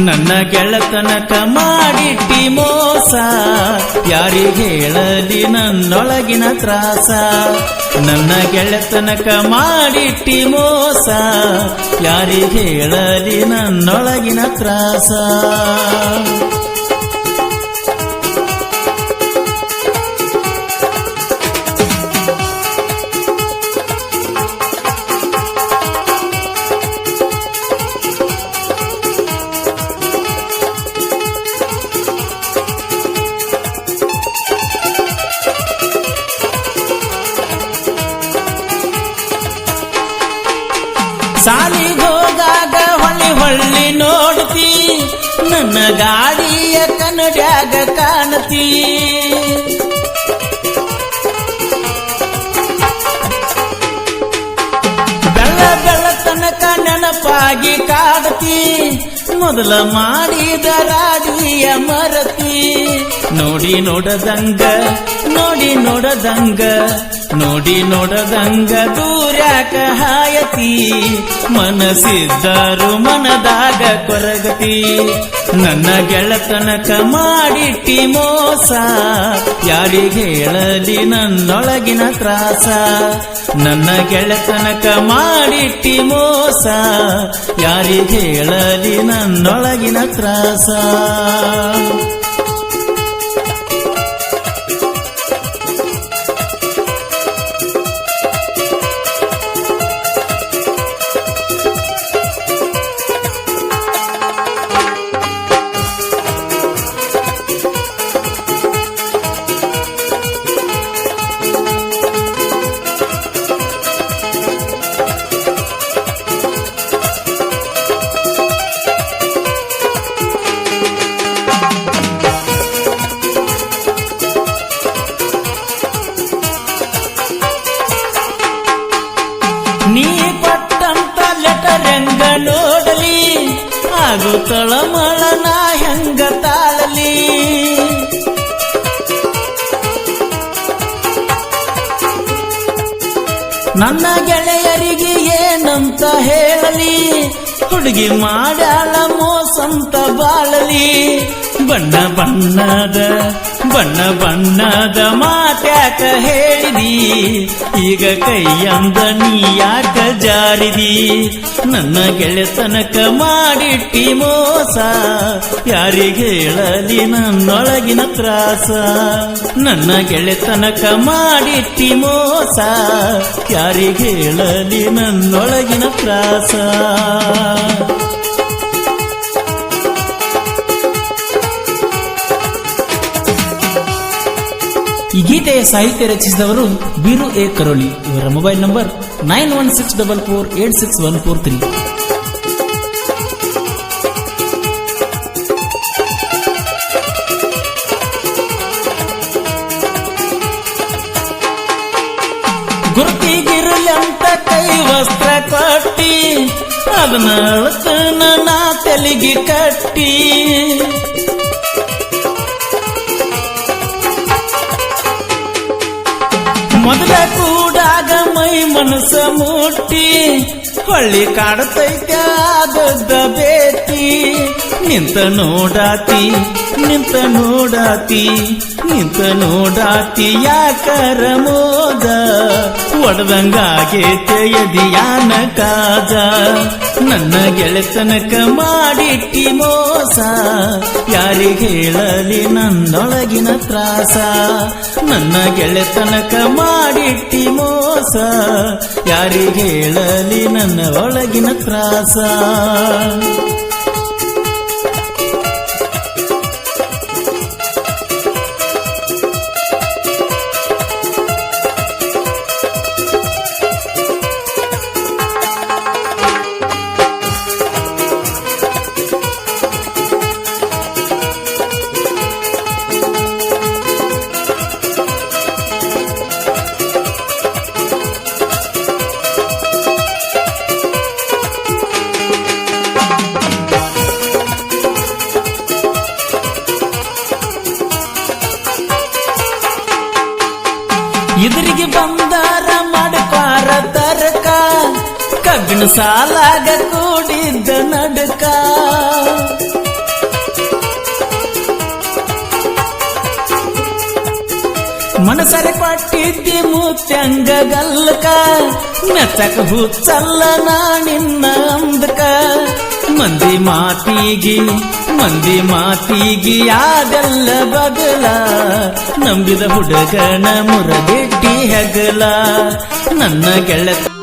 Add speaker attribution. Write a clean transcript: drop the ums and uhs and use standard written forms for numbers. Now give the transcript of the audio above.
Speaker 1: ನನ್ನ ಗೆಳತನಕ ಮಾಡಿಟ್ಟಿ ಮೋಸ ಯಾರಿಗೆ ಹೇಳಲಿ ನನ್ನೊಳಗಿನ ತ್ರಾಸ ನನ್ನ ಗೆಳತನಕ ಮಾಡಿಟ್ಟಿ ಮೋಸ ಯಾರಿಗೆ ಹೇಳಲಿ ನನ್ನೊಳಗಿನ ತ್ರಾಸ ಸಾಲಿಗೋದಾಗ ಹೊಳ್ಳಿ ಹೊಳ್ಳಿ ನೋಡ್ತಿ ನನ್ನ ಗಾಡಿಯ ಕನ್ನಡ್ಯಾಗ ಕಾಣತಿ ಬೆಳ್ಳ ಬೆಳ್ಳ ತನಕ ನೆನಪಾಗಿ ಕಾಡತಿ ಮೊದಲ ಮಾಡಿದ ರಾಜೀಯ ಮರತಿ ನೋಡಿ ನೋಡದಂಗ ನೋಡಿ ನೋಡದಂಗ ನೋಡಿ ನೋಡದಂಗ ದೂರ್ಯಾಕ ಹಾಯತಿ ಮನಸ್ಸಿದ್ದರು ಮನದಾಗ ಕೊರಗತಿ ನನ್ನ ಗೆಳತನಕ ಮಾಡಿಟ್ಟಿ ಮೋಸ ಯಾರಿಗೆ ಹೇಳಲಿ ನನ್ನೊಳಗಿನ ತ್ರಾಸ ನನ್ನ ಗೆಳತನಕ ಮಾಡಿಟ್ಟಿ ಮೋಸ ಯಾರಿಗೆ ಹೇಳಲಿ ನನ್ನೊಳಗಿನ ತ್ರಾಸ ನೀ ಕೊಟ್ಟಂತ ಲೆಟರ್ ಹೆಂಗ ನೋಡಲಿ ಹಾಗೂ ತಳಮಳನ ಹೆಂಗ ತಾಳಲಿ ನನ್ನ ಗೆಳೆಯರಿಗೆ ಏನಂತ ಹೇಳಲಿ ಹುಡುಗಿ ಮಾಡ್ಯಾಳ ಮೋಸಂತ ಬಾಳಲಿ ಬಣ್ಣ ಬಣ್ಣದ ಮಾತ್ಯಾಕ ಹೇಳಿದಿ ಈಗ ಕೈಯಂದ ನೀ ಯಾಕ ಜಾರಿದಿ ನನ್ನ ಗೆಳೆತನಕ ಮಾಡಿಟ್ಟಿ ಮೋಸ ಯಾರಿಗೆ ಹೇಳಲಿ ನನ್ನೊಳಗಿನ ತ್ರಾಸ ನನ್ನ ಗೆಳೆತನಕ ಮಾಡಿಟ್ಟಿ ಮೋಸ ಯಾರಿಗೆ ಹೇಳಲಿ ನನ್ನೊಳಗಿನ ತ್ರಾಸ ಈ ಗೀತೆಯ ಸಾಹಿತ್ಯ ರಚಿಸಿದವರು ಬೀರು ಎ ಕರೋಳಿ. ಇವರ ಮೊಬೈಲ್ ನಂಬರ್ 9164486143. ಗುರುತಿಗಿರಲಂತ ಕೈ ವಸ್ತ್ರ ಕೊಟ್ಟಿ ಅದನ್ನ ಅಳತನ ನಾ ತೆಲಿಗೆ ಕಟ್ಟಿ ಮೊದಲ ಕೂಡಾಗ ಮೈ ಮನಸ್ಸ ಮುಟ್ಟಿ ಹೊಳ್ಳಿ ಕಾಡತೈತ ದೊಡ್ಡ ಬೇತಿ ನಿಂತ ನೋಡಾತಿ ಯಾಕರ ಮೋದ ಒಡದಂಗಾಗೇತೆ ಎದಿಯಾನ ಕಾಜ ನನ್ನ ಗೆಳೆತನಕ ಮಾಡಿಟ್ಟಿ ಮೋಸ ಯಾರಿಗೆ ಹೇಳಲಿ ನನ್ನೊಳಗಿನ ತ್ರಾಸ ನನ್ನ ಗೆಳೆತನಕ ಮಾಡಿಟ್ಟಿ ಮೋಸ ಯಾರಿಗೆ ಹೇಳಲಿ ನನ್ನ ಒಳಗಿನ ತ್ರಾಸ ಎದುರಿಗೆ ಬಂದಾರ ಮಾಡ್ಪಾರ ತರಕ ಕಬ್ಬಿನ ಸಾಲಾಗ ಕೂಡಿದ್ದ ನಡಕ ಮನಸರೆ ಕೊಟ್ಟಿದ್ದಿ ಮುತ್ಯಂಗ ಗಲ್ಲಕ ಮೆಚ್ಚಕ ಹುಚ್ಚಲ್ಲ ನಾನಿನ್ನ ಅಂದಕ ಮಂದಿ ಮಾತಿಗಿ ಯಾದೆಲ್ಲ ಬಗಲ ನಂಬಿದ ಹುಡುಗನ ಮುರದಿಟ್ಟಿ ಹೆಗಲ ನನ್ನ ಗೆಳತಿ